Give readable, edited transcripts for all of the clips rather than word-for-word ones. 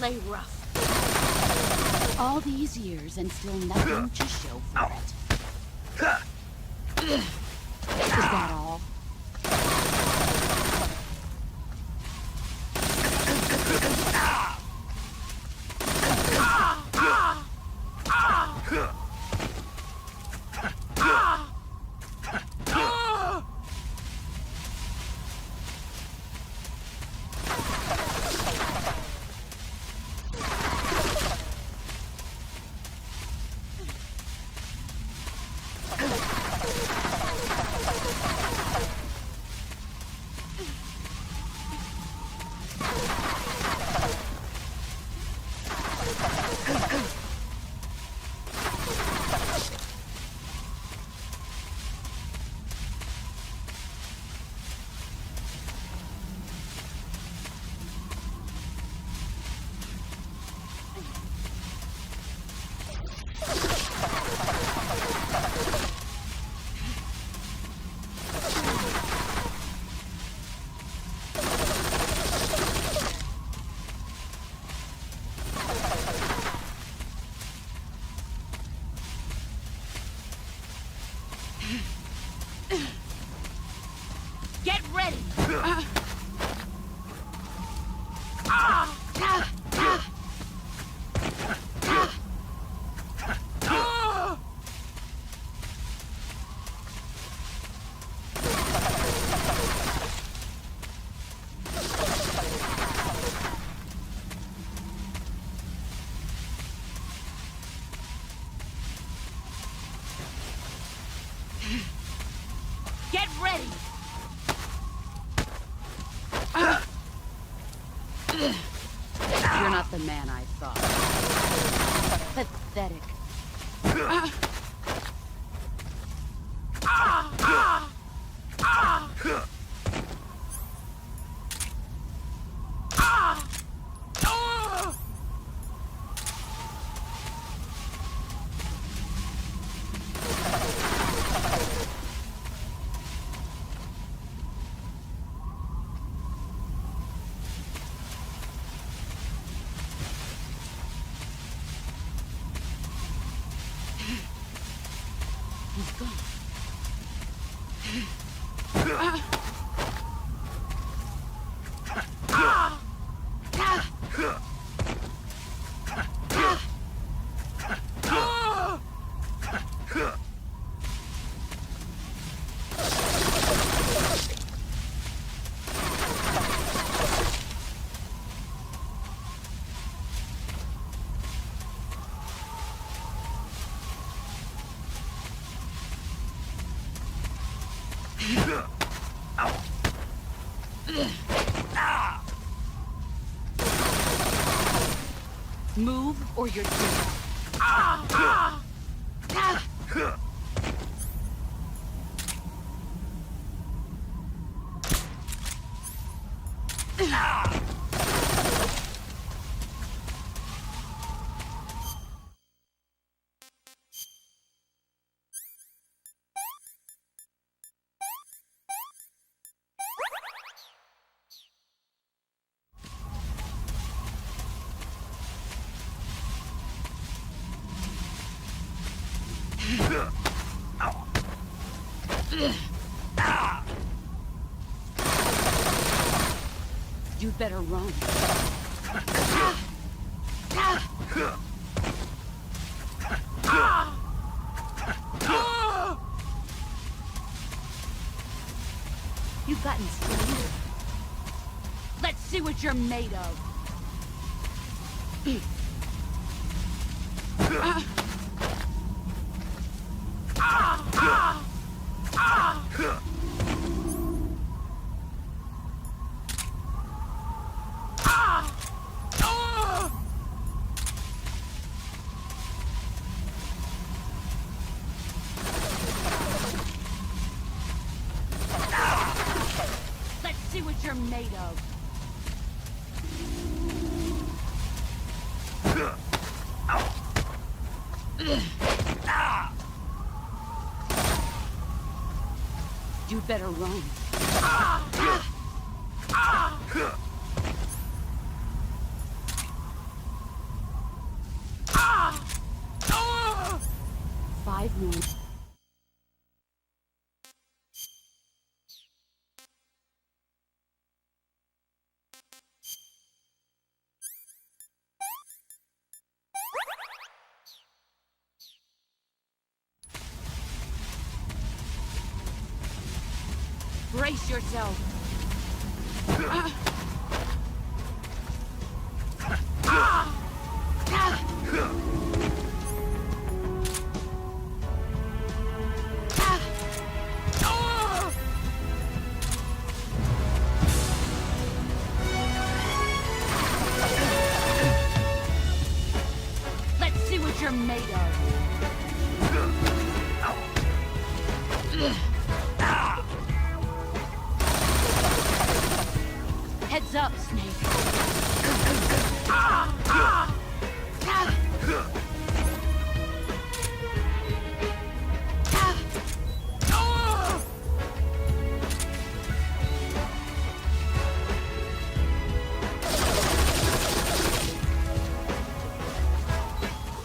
play rough. All these years and still nothing to show for it. Is that all? Get ready! Get ready! You're not the man I thought. Pathetic. He's gone. Move or you're dead. You'd better run. You've gotten stronger. Let's see what you're made of. Let's see what you're made of. You'd better run. 5 more. Brace yourself. Let's see what you're made of. Heads up, Snake.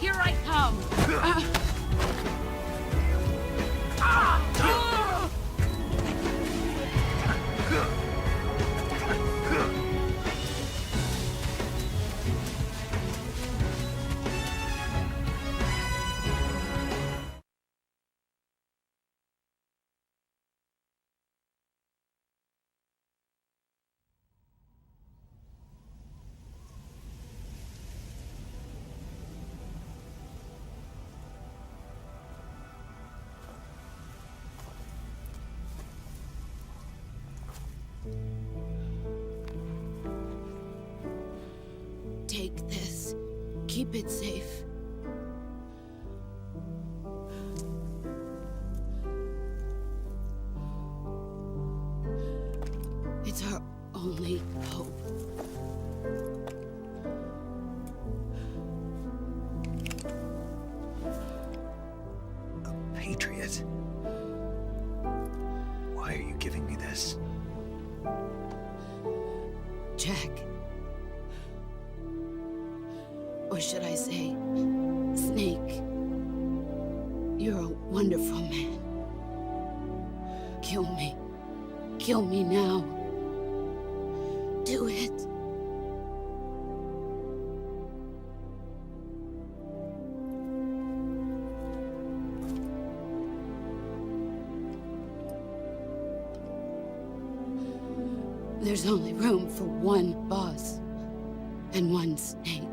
Here I come. Take this. Keep it safe. It's our only hope. A patriot? Why are you giving me this? Jack. Or should I say, Snake. You're a wonderful man. Kill me. Kill me now. Do it. There's only room for one boss and one Snake.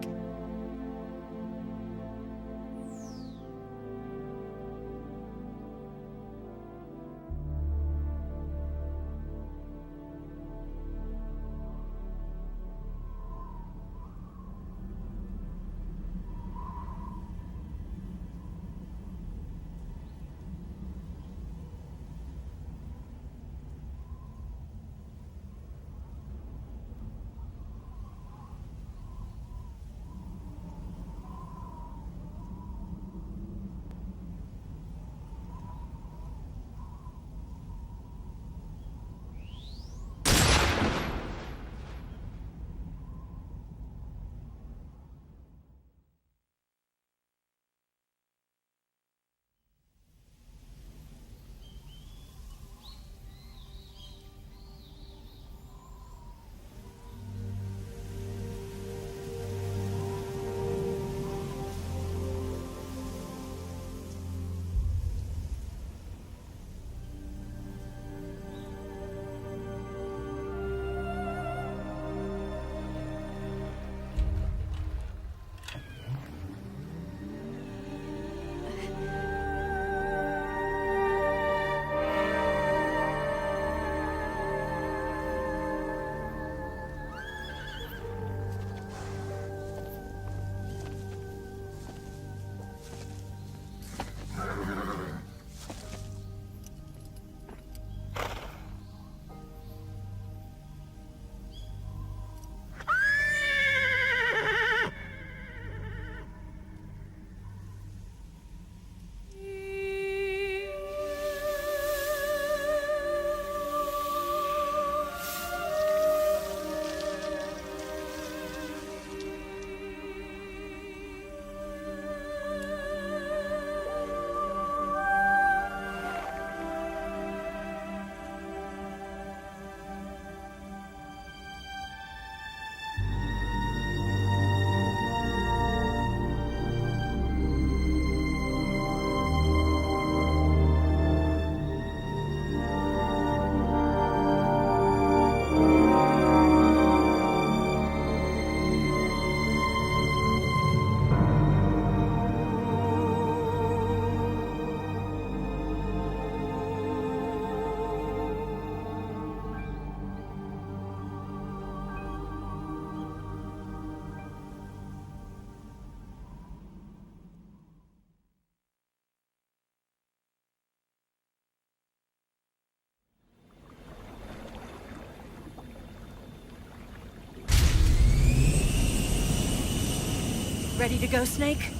Ready to go, Snake?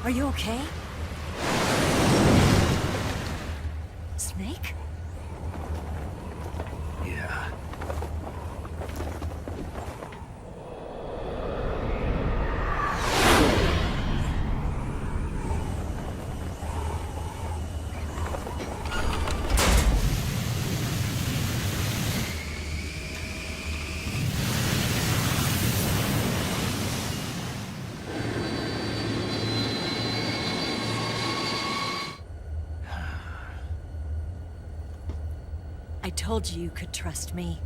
Are you okay? Snake? Yeah. I told you you could trust me.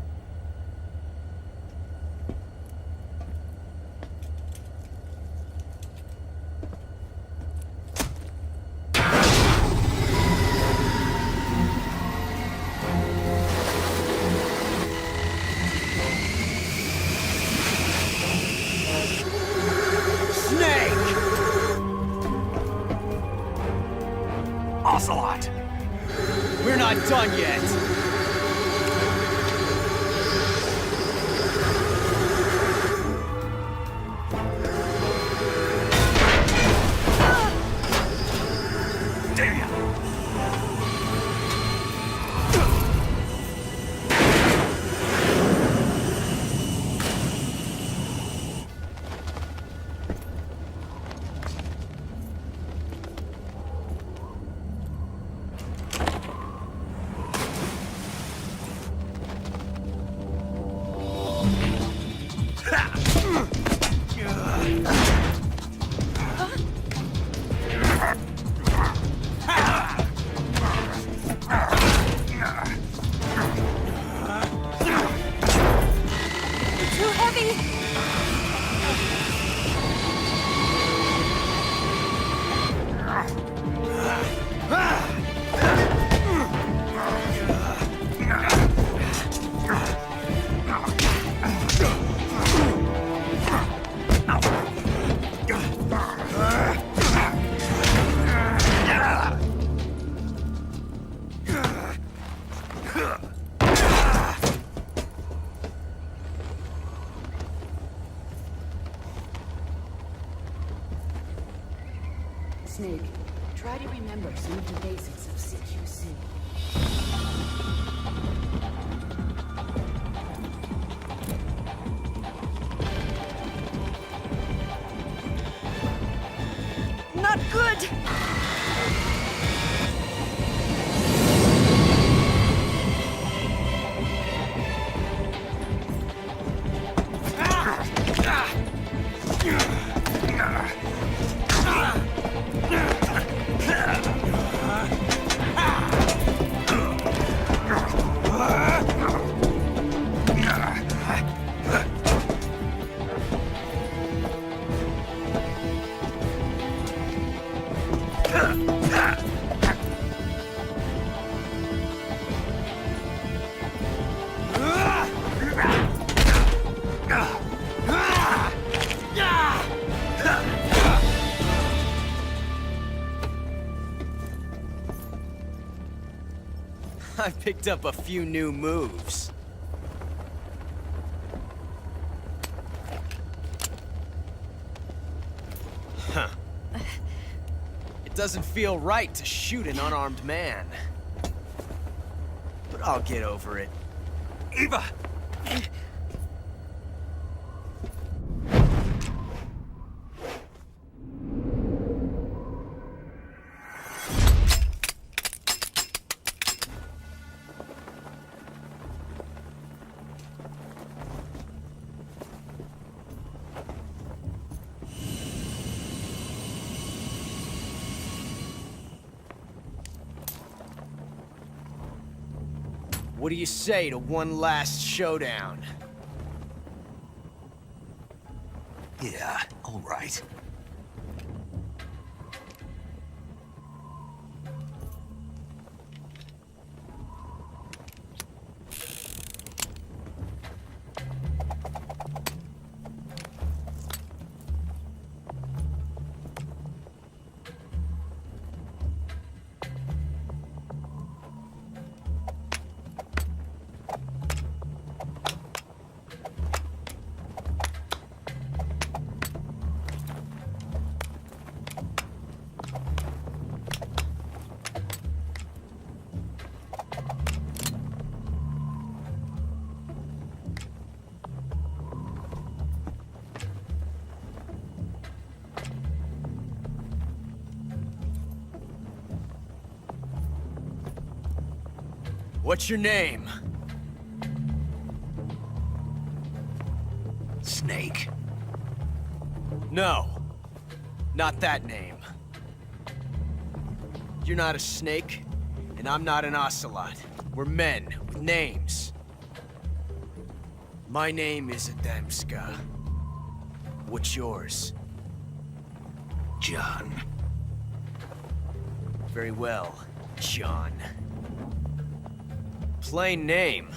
Snake! Ocelot! We're not done yet! Damn! Too heavy! Snake, try to remember some of the basics of CQC. Not good! I picked up a few new moves. Huh. It doesn't feel right to shoot an unarmed man. But I'll get over it. Eva! What do you say to one last showdown? Yeah, all right. What's your name? Snake. No. Not that name. You're not a snake, and I'm not an ocelot. We're men with names. My name is Adamska. What's yours? John. Very well, John. Plain name.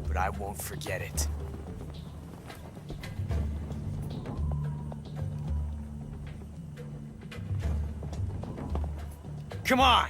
But I won't forget it. Come on!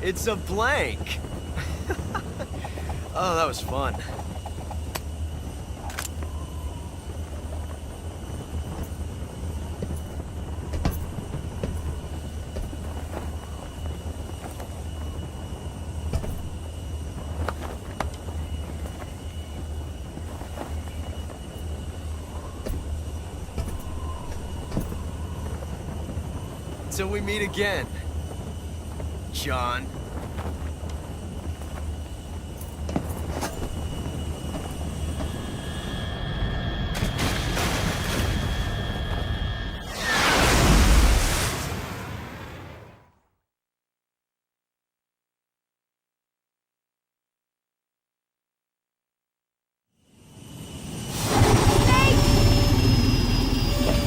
It's a blank. Oh, that was fun. Till we meet again, John.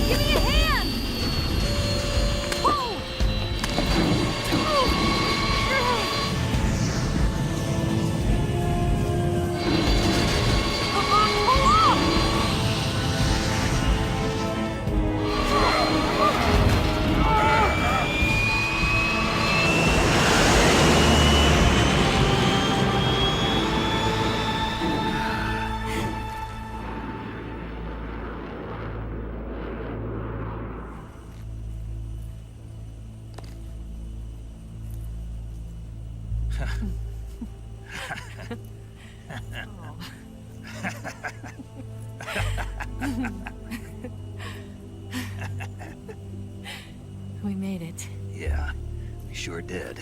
Give me a hand! Whoa! We made it. Yeah, we sure did.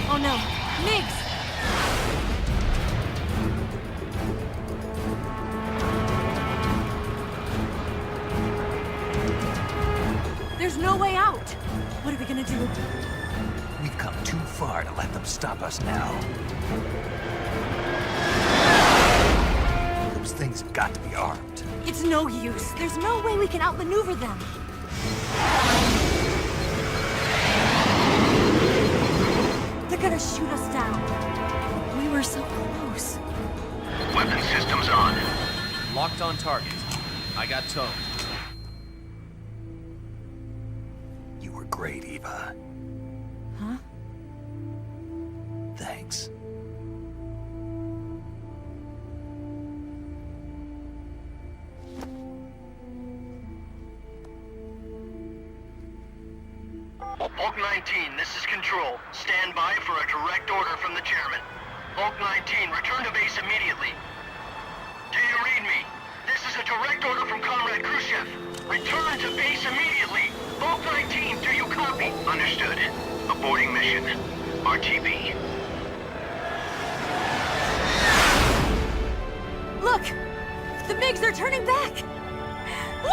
Oh no, Migs! There's no way out! What are we gonna do? We've come too far to let them stop us now. Those things have got to be armed. It's no use. There's no way we can outmaneuver them. They're gonna shoot us down. We were so close. Weapon systems on. Locked on target. I got towed. You were great, Eva. Huh? Thanks. Hulk 19, this is Control. Stand by for a direct order from the chairman. Hulk 19, return to base immediately. Do you read me? This is a direct order from Comrade Khrushchev. Return to base immediately. Hulk 19, do you copy? Understood. Aborting mission. RTB. Look! The MiGs are turning back! Woo!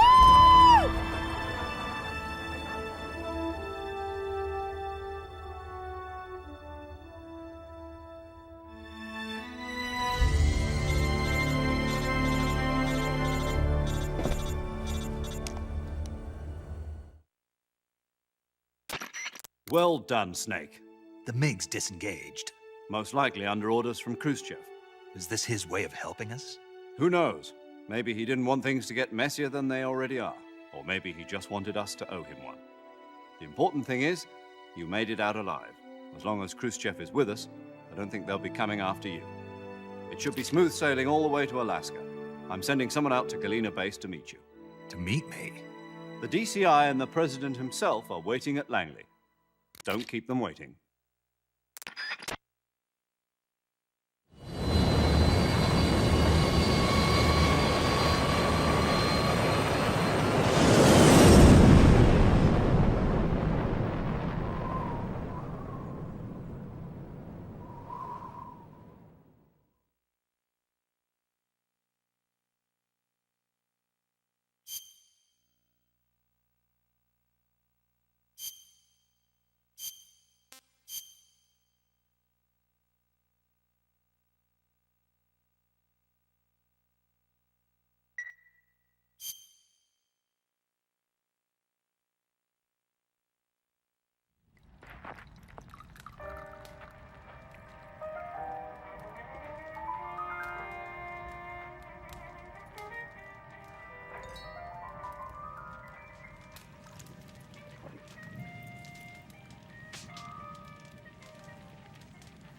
Well done, Snake. The MiG's disengaged. Most likely under orders from Khrushchev. Is this his way of helping us? Who knows? Maybe he didn't want things to get messier than they already are. Or maybe he just wanted us to owe him one. The important thing is, you made it out alive. As long as Khrushchev is with us, I don't think they'll be coming after you. It should be smooth sailing all the way to Alaska. I'm sending someone out to Galena Base to meet you. To meet me? The DCI and the President himself are waiting at Langley. Don't keep them waiting.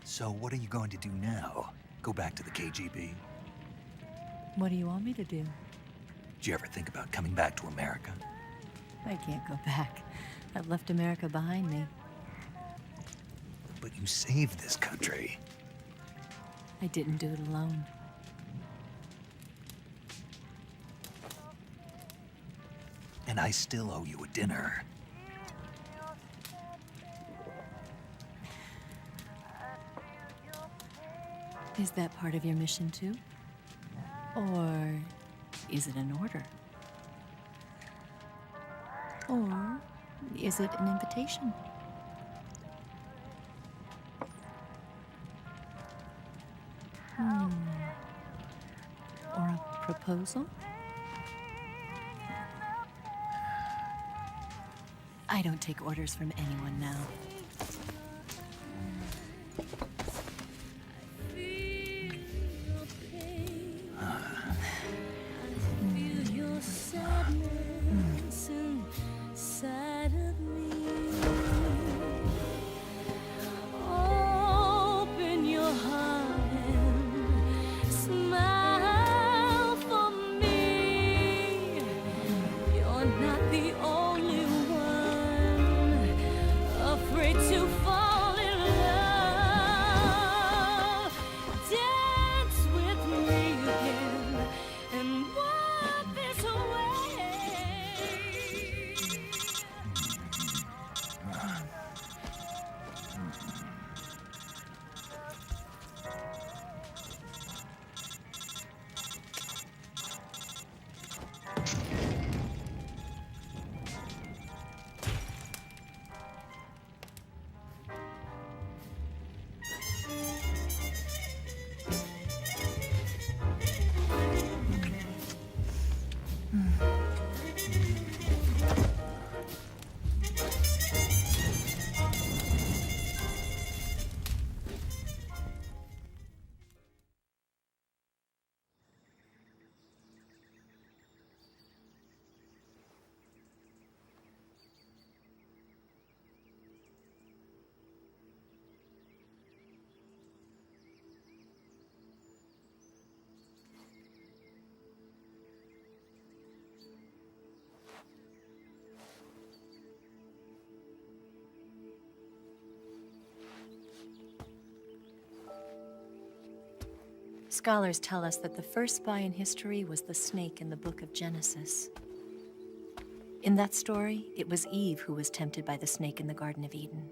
So what are you going to do now? Go back to the KGB? What do you want me to do? Did you ever think about coming back to America? I can't go back. I've left America behind me. But you saved this country. I didn't do it alone. And I still owe you a dinner. Is that part of your mission too? Or is it an order? Or is it an invitation? Or a proposal? I don't take orders from anyone now. Afraid Scholars tell us that the first spy in history was the snake in the book of Genesis. In that story, it was Eve who was tempted by the snake in the Garden of Eden.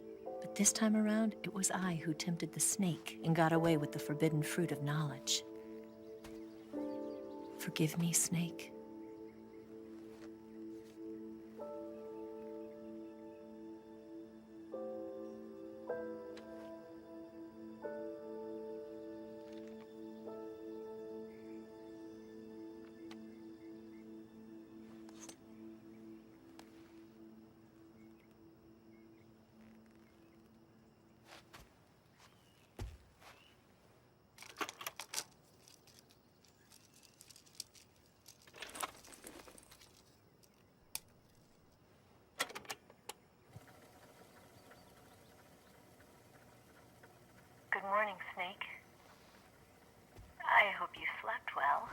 But this time around, it was I who tempted the snake and got away with the forbidden fruit of knowledge. Forgive me, Snake. Good morning, Snake. I hope you slept well.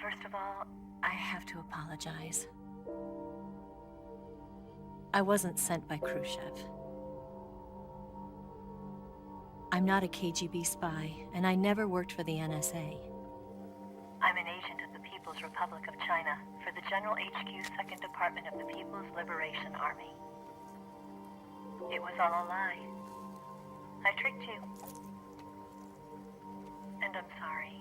First of all, I have to apologize. I wasn't sent by Khrushchev. I'm not a KGB spy, and I never worked for the NSA. I'm an agent of the People's Republic of China for the General HQ 2nd Department of the People's Liberation Army. It was all a lie. I tricked you. And I'm sorry.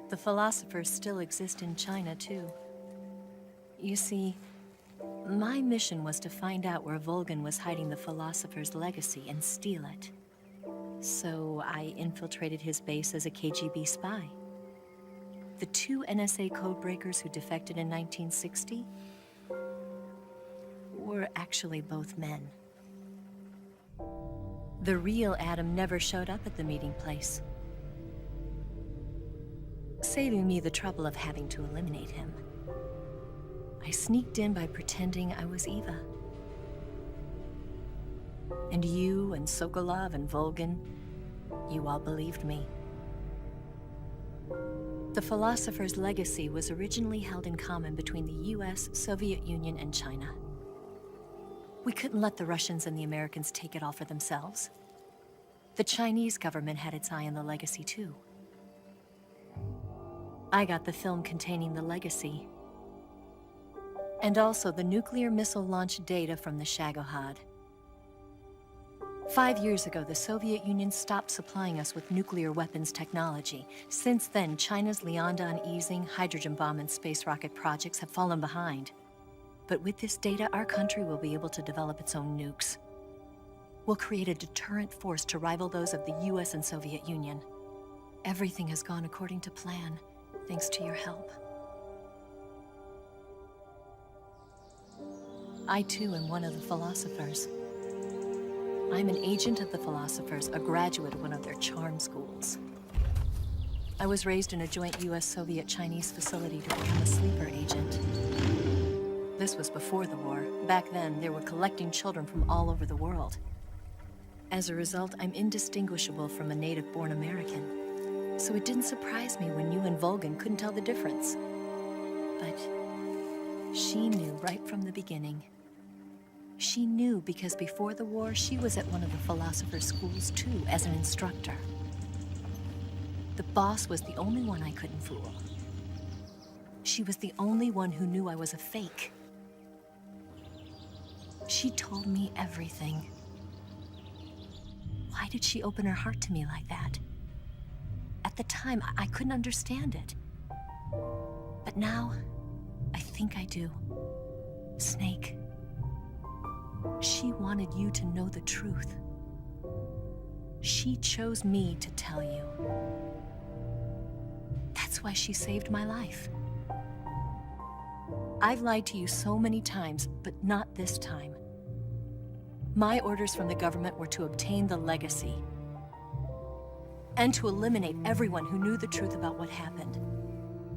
The philosophers still exist in China, too. You see, my mission was to find out where Volgin was hiding the philosopher's legacy and steal it. So I infiltrated his base as a KGB spy. The 2 NSA codebreakers who defected in 1960 were actually both men. The real Adam never showed up at the meeting place, saving me the trouble of having to eliminate him. I sneaked in by pretending I was Eva. And you and Sokolov and Volgin, you all believed me. The philosopher's legacy was originally held in common between the US, Soviet Union, and China. We couldn't let the Russians and the Americans take it all for themselves. The Chinese government had its eye on the legacy too. I got the film containing the legacy, and also the nuclear missile launch data from the Shagohod. 5 years ago, the Soviet Union stopped supplying us with nuclear weapons technology. Since then, China's Liaodong easing, hydrogen bomb, and space rocket projects have fallen behind. But with this data, our country will be able to develop its own nukes. We'll create a deterrent force to rival those of the US and Soviet Union. Everything has gone according to plan, thanks to your help. I too am one of the philosophers. I'm an agent of the Philosophers, a graduate of one of their charm schools. I was raised in a joint US-Soviet-Chinese facility to become a sleeper agent. This was before the war. Back then, they were collecting children from all over the world. As a result, I'm indistinguishable from a native-born American. So it didn't surprise me when you and Volgin couldn't tell the difference. But she knew right from the beginning. She knew because before the war, she was at one of the Philosophers' schools too, as an instructor. The boss was the only one I couldn't fool. She was the only one who knew I was a fake. She told me everything. Why did she open her heart to me like that? At the time, I couldn't understand it. But now, I think I do. Snake. She wanted you to know the truth. She chose me to tell you. That's why she saved my life. I've lied to you so many times, but not this time. My orders from the government were to obtain the legacy and to eliminate everyone who knew the truth about what happened.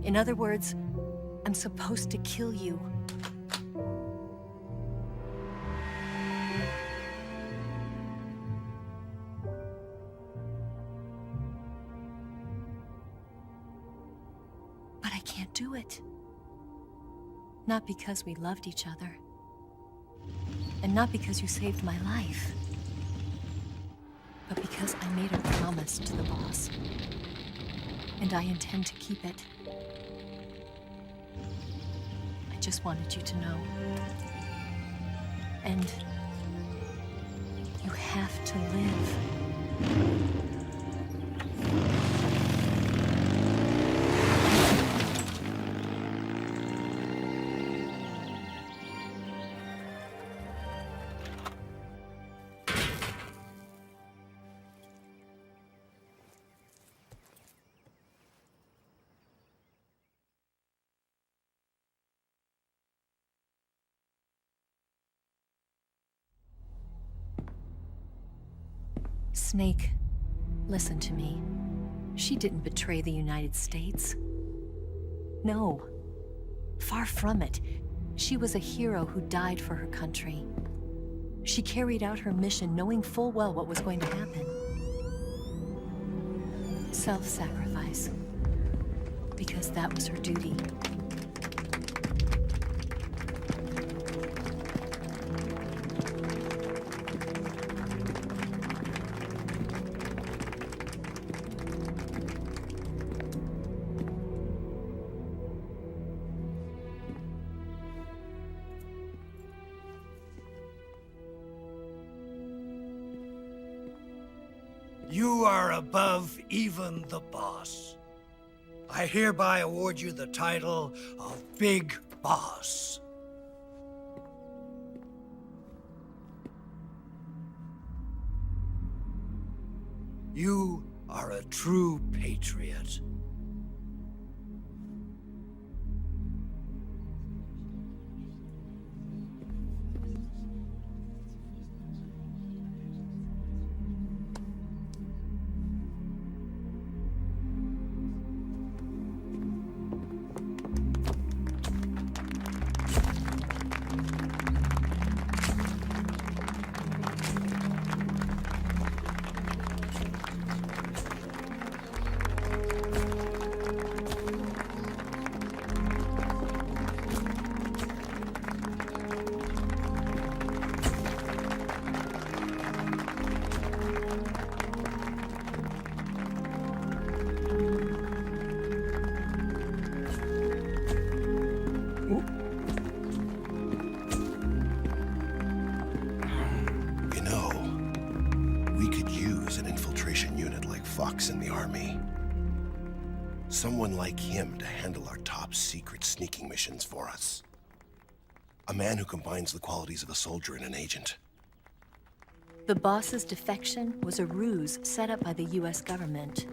In other words, I'm supposed to kill you. can't do it. Not because we loved each other. And not because you saved my life. But because I made a promise to the boss. And I intend to keep it. I just wanted you to know. And you have to live. Snake, listen to me. She didn't betray the United States. No. Far from it. She was a hero who died for her country. She carried out her mission knowing full well what was going to happen. Self-sacrifice. Because that was her duty. You are above even the boss. I hereby award you the title of Big Boss. You are a true patriot. In the army. Someone like him to handle our top secret sneaking missions for us. A man who combines the qualities of a soldier and an agent. The boss's defection was a ruse set up by the US government.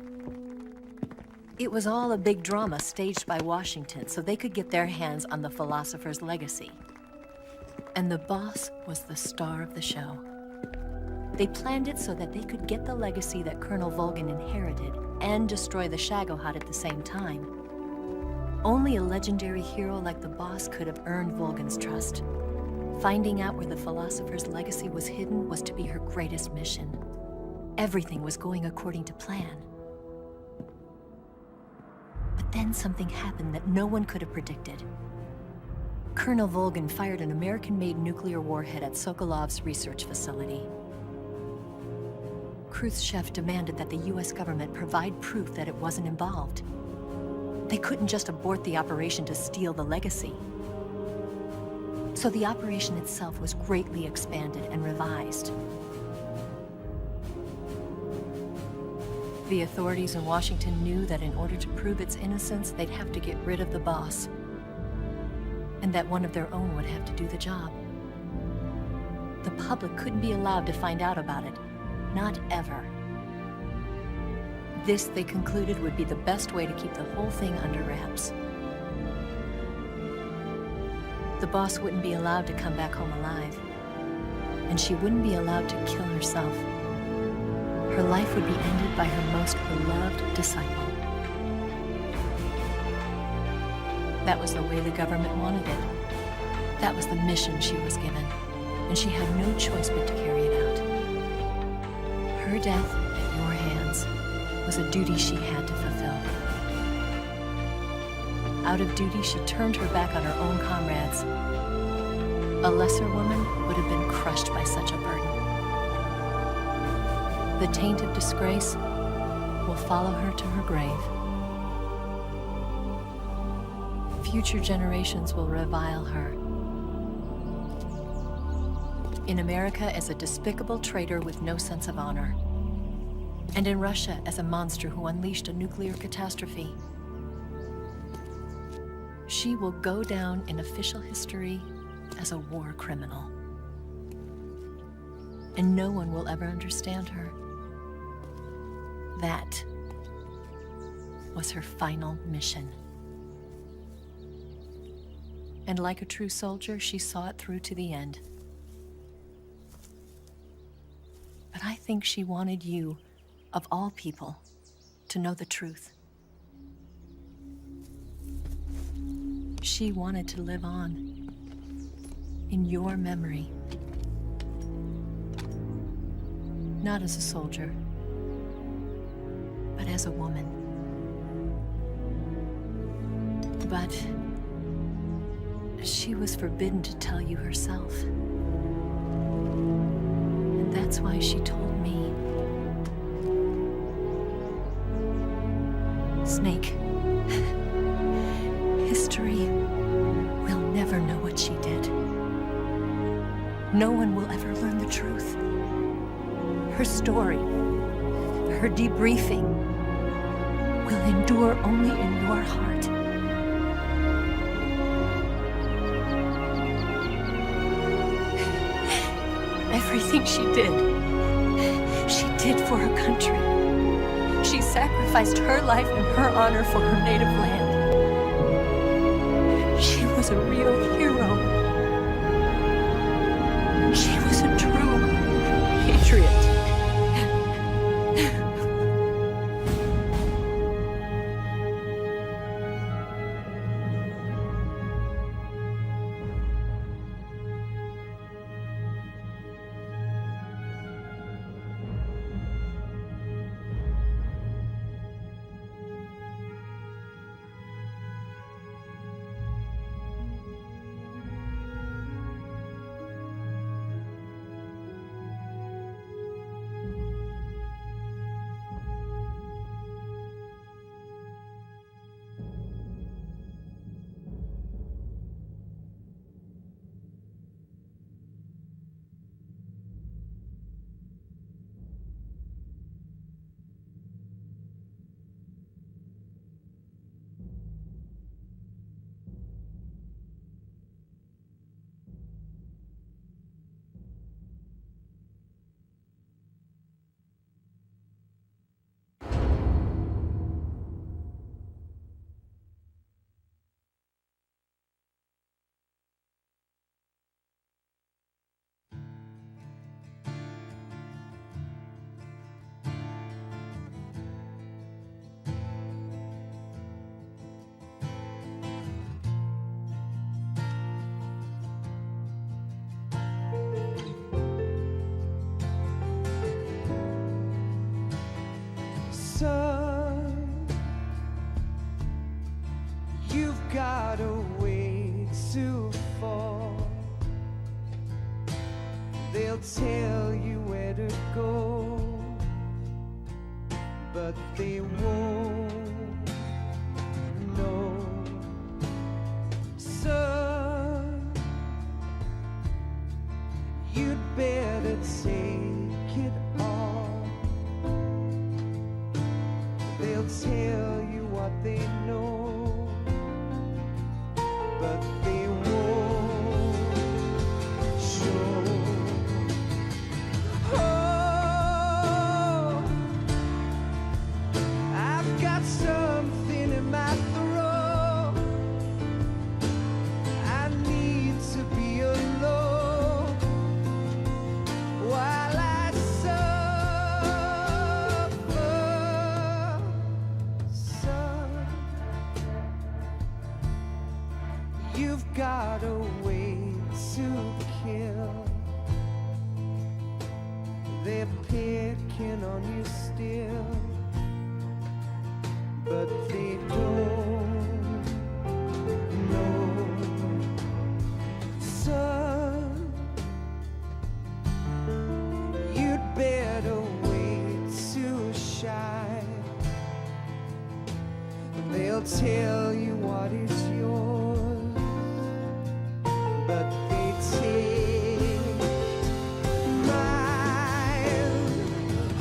It was all a big drama staged by Washington so they could get their hands on the Philosopher's legacy. And the boss was the star of the show. They planned it so that they could get the legacy that Colonel Volgin inherited and destroy the Shagohod at the same time. Only a legendary hero like the boss could have earned Volgin's trust. Finding out where the Philosopher's legacy was hidden was to be her greatest mission. Everything was going according to plan. But then something happened that no one could have predicted. Colonel Volgin fired an American-made nuclear warhead at Sokolov's research facility. Khrushchev demanded that the US government provide proof that it wasn't involved. They couldn't just abort the operation to steal the legacy. So the operation itself was greatly expanded and revised. The authorities in Washington knew that in order to prove its innocence, they'd have to get rid of the boss. And that one of their own would have to do the job. The public couldn't be allowed to find out about it. Not ever. This, they concluded, would be the best way to keep the whole thing under wraps. The boss wouldn't be allowed to come back home alive. And she wouldn't be allowed to kill herself. Her life would be ended by her most beloved disciple. That was the way the government wanted it. That was the mission she was given. And she had no choice but to carry it out. Her death at your hands was a duty she had to fulfill. Out of duty, she turned her back on her own comrades. A lesser woman would have been crushed by such a burden. The taint of disgrace will follow her to her grave. Future generations will revile her. In America as a despicable traitor with no sense of honor. And in Russia as a monster who unleashed a nuclear catastrophe. She will go down in official history as a war criminal. And no one will ever understand her. That was her final mission. And like a true soldier, she saw it through to the end. But I think she wanted you, of all people, to know the truth. She wanted to live on in your memory. Not as a soldier, but as a woman. But she was forbidden to tell you herself. And that's why she told me. Snake, history will never know what she did. No one will ever learn the truth. Her story, her debriefing, will endure only in your heart. Everything she did for her country. She sacrificed her life and her honor for her native land. She was a real hero. She was a true patriot. Son, you've got a way to fall. They'll tell you where to go, but they won't know. Son, you'd better take it all. They'll tell you what they know, but they won't show. Oh, I've got something in my throat. I need to be alone while I suffer. Son, you've got a way to kill. They're picking on you still, but they don't They'll tell you what is yours, but they take mine.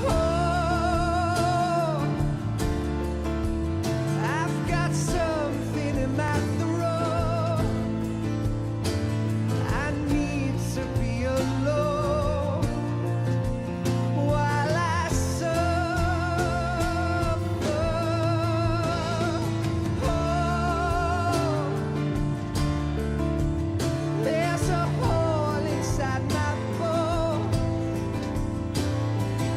Oh, I've got something in my throat. I need to be alone while I suffer. Oh, there's a hole inside my bones.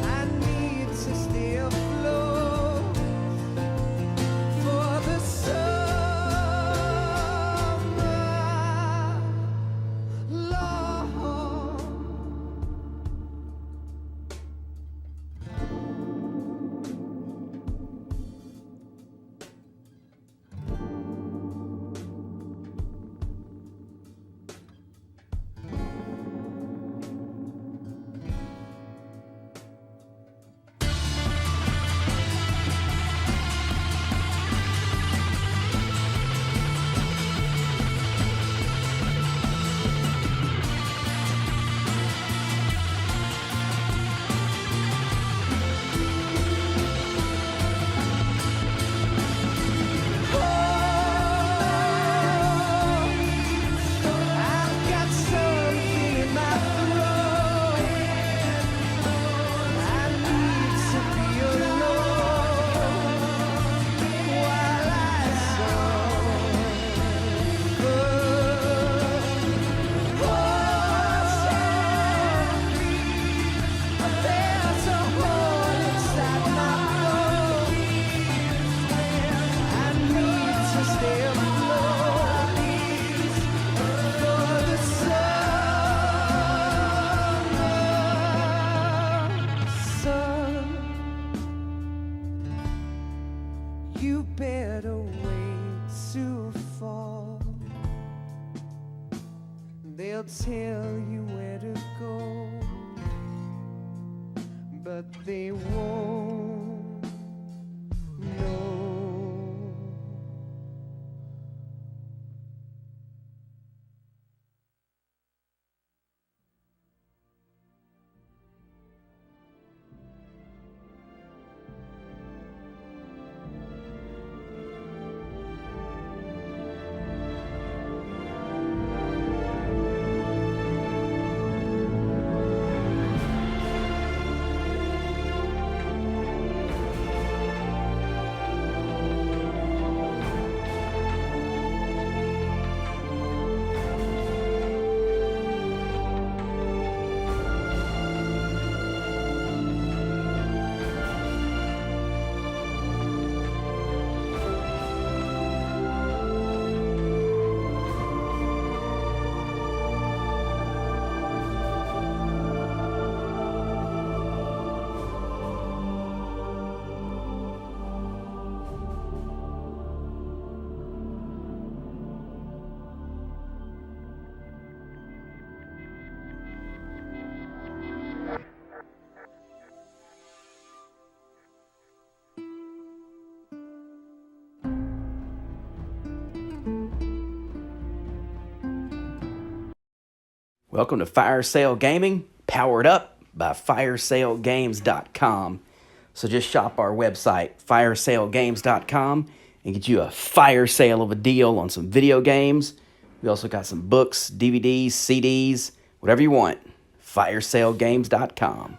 I need to stay afloat for the summer, Lord. I've got something in my throat. I need to be alone while I suffer. There's a hole inside my bones. I need to stay afloat for the summer. Sun, you better wait to fall. They'll tell you where to go, but they won't know. Welcome to Fire Sale Gaming, powered up by firesalegames.com. So just shop our website, firesalegames.com, and get you a fire sale of a deal on some video games. We also got some books, DVDs, CDs, whatever you want. firesalegames.com.